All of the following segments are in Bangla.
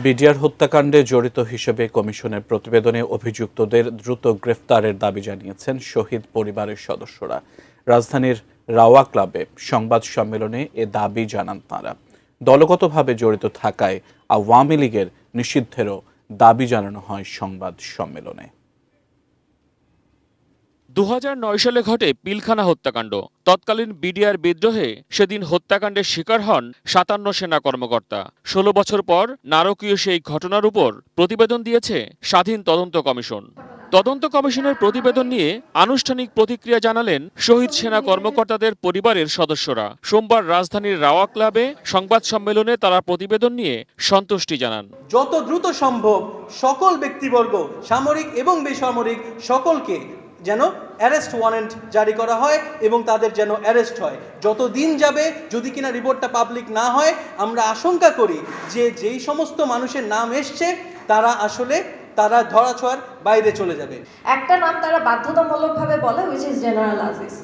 বিডিআর হত্যাকাণ্ডে জড়িত হিসেবে কমিশনের প্রতিবেদনে অভিযুক্তদের দ্রুত গ্রেফতারের দাবি জানিয়েছেন শহীদ পরিবারের সদস্যরা। রাজধানীর রাওয়া ক্লাবে সংবাদ সম্মেলনে এ দাবি জানান তাঁরা। দলগতভাবে জড়িত থাকায় আওয়ামী লীগের নিষিদ্ধেরও দাবি জানানো হয় সংবাদ সম্মেলনে। 2009 সালে ঘটে পিলখানা হত্যাকাণ্ড। তৎকালীন বিডিআর বিদ্রোহে সেদিন হত্যাকাণ্ডের শিকার হন 57 সেনা কর্মকর্তা। 16 বছর পর নারকীয় সেই ঘটনার উপর প্রতিবেদন দিয়েছে স্বাধীন তদন্ত কমিশন। তদন্ত কমিশনের প্রতিবেদন নিয়ে আনুষ্ঠানিক প্রতিক্রিয়া জানালেন শহীদ সেনা কর্মকর্তাদের পরিবারের সদস্যরা। সোমবার রাজধানীর রাওয়া ক্লাবে সংবাদ সম্মেলনে তারা প্রতিবেদন নিয়ে সন্তুষ্টি জানান। যত দ্রুত সম্ভব সকল ব্যক্তিবর্গ, সামরিক এবং বেসামরিক সকলকে যেন অ্যারেস্ট ওয়ারেন্ট জারি করা হয় এবং তাদের যেন অ্যারেস্ট হয়। যত দিন যাবে যদি কিনা রিপোর্টটা পাবলিক না হয়, আমরা আশঙ্কা করি যে যেই সমস্ত মানুষের নাম এসছে তারা ধরাছোঁয়ার বাইরে চলে যাবে। একটা নাম তারা বাধ্যতামূলকভাবে বলে, which is general Aziz.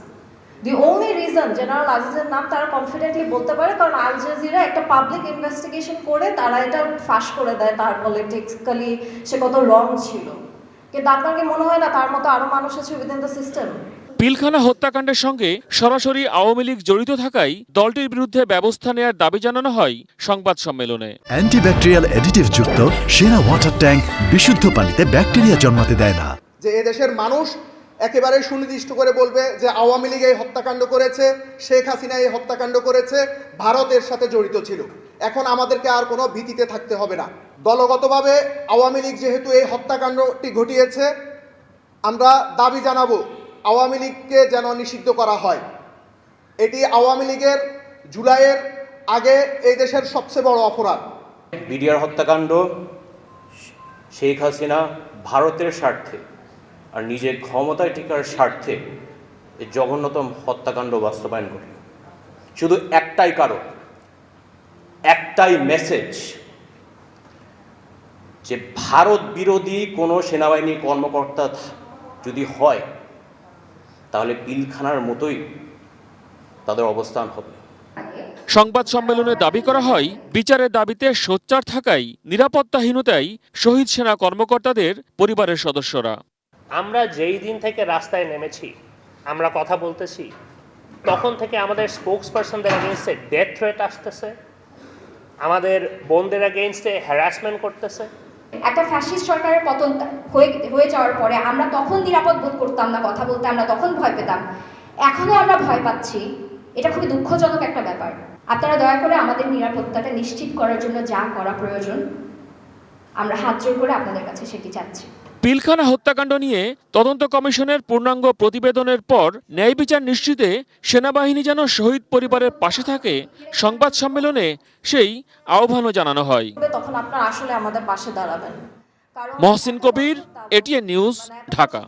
The only reason general আজিজের নাম তারা কনফিডেন্টলি বলতে পারে কারণ আল জাজিরা একটা পাবলিক ইনভেস্টিগেশন করে তারা এটা ফাঁস করে দেয় তার পলিটিক্যালি সে কত রং ছিল। কিন্তু আপনার কি মনে হয় না তার মতো আরো মানুষ আছে উইদিন দ্য সিস্টেম? পিলখানা হত্যাকাণ্ডের সঙ্গে সরাসরি আওয়ামী লীগ জড়িত থাকায় দলটির বিরুদ্ধে ব্যবস্থা নেওয়ার দাবি জানানো হয় সংবাদ সম্মেলনে। অ্যান্টিব্যাকটেরিয়াল অ্যাডিটিভ যুক্ত সেরা ওয়াটার ট্যাঙ্ক বিশুদ্ধ পানিতে ব্যাকটেরিয়া জন্মাতে দেয় না। যে এদেশের মানুষ একেবারে সুনির্দিষ্ট করে বলবে যে আওয়ামী লীগ এই হত্যাকাণ্ড করেছে, শেখ হাসিনা এই হত্যাকাণ্ড করেছে, ভারতের সাথে জড়িত ছিল। এখন আমাদেরকে আর কোনো ভীতিতে থাকতে হবে না। দলগতভাবে আওয়ামী লীগ যেহেতু এই হত্যাকাণ্ডটি ঘটিয়েছে, আমরা দাবি জানাবো আওয়ামী লীগকে যেন নিষিদ্ধ করা হয়। এটি আওয়ামী লীগের জুলাইয়ের আগে এই দেশের সবচেয়ে বড় অপরাধ। বিডিআর হত্যাকাণ্ড শেখ হাসিনা ভারতের স্বার্থে আর নিজের ক্ষমতায় টিকার স্বার্থে এই জঘন্যতম হত্যাকাণ্ড বাস্তবায়ন করে। শুধু একটাই কারণ, একটাই মেসেজ, যে ভারত বিরোধী কোনো সেনাবাহিনী কর্মকর্তা যদি হয় তাহলে পিলখানার মতোই তাদের অবস্থান হবে। সংবাদ সম্মেলনে দাবি করা হয় বিচারের দাবিতে সোচ্চার থাকায় নিরাপত্তাহীনতায় শহীদ সেনা কর্মকর্তাদের পরিবারের সদস্যরা। আমরা যেই দিন থেকে রাস্তায় নেমেছি, আমরা কথা বলতেছি, তখন থেকে আমাদের স্পোকসপারসনদের এগেইনস্টে ডেথ থ্রেট আসতেছে, আমাদের বোনদের এগেইনস্টে হ্যারাসমেন্ট করতেছে। একটা ফ্যাসিস্ট সরকারের পতন হয়ে যাওয়ার পরে আমরা তখন নিরাপদ বোধ করতাম না কথা বলতে, আমরা তখন ভয় পেতাম। এখনো আমরা ভয় পাচ্ছি। এটা খুবই দুঃখজনক একটা ব্যাপার। আপনারা দয়া করে আমাদের নিরাপত্তাটা নিশ্চিত করার জন্য যা করা প্রয়োজন আমরা হাত জোড় করে আপনাদের কাছে সেটি চাচ্ছি। পিলখানা হত্যাকাণ্ড নিয়ে তদন্ত কমিশনের পূর্ণাঙ্গ প্রতিবেদনের পর ন্যায় বিচার নিশ্চিতে সেনাবাহিনী যেন শহীদ পরিবারের পাশে থাকে সংবাদ সম্মেলনে সেই আহ্বানও জানানো হয়। তখন আপনারা আসলে আমাদের পাশে দাঁড়াবেন। মহসিন কবির, এটিএন নিউজ, ঢাকা।